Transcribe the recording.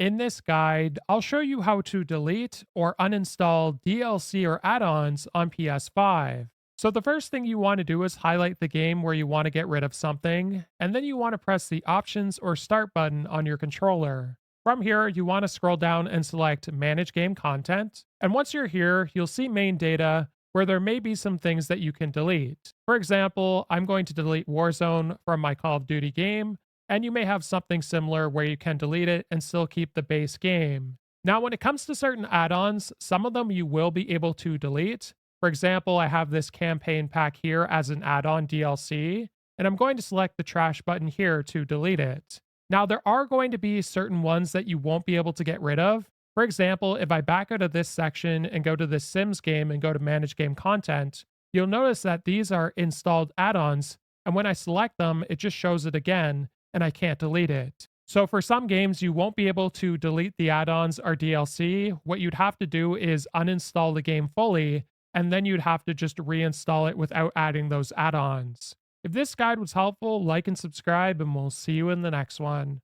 In this guide, I'll show you how to delete or uninstall DLC or add-ons on PS5. So the first thing you want to do is highlight the game where you want to get rid of something, and then you want to press the Options or Start button on your controller. From here, you want to scroll down and select Manage Game Content, and once you're here, you'll see Main Data, where there may be some things that you can delete. For example, I'm going to delete Warzone from my Call of Duty game, and you may have something similar where you can delete it and still keep the base game. Now, when it comes to certain add ons, some of them you will be able to delete. For example, I have this campaign pack here as an add on DLC, and I'm going to select the trash button here to delete it. Now, there are going to be certain ones that you won't be able to get rid of. For example, if I back out of this section and go to the Sims game and go to Manage Game Content, you'll notice that these are installed add ons, and when I select them, it just shows it again and I can't delete it. So for some games, you won't be able to delete the add-ons or DLC. What you'd have to do is uninstall the game fully, and then you'd have to just reinstall it without adding those add-ons. If this guide was helpful, like and subscribe, and we'll see you in the next one.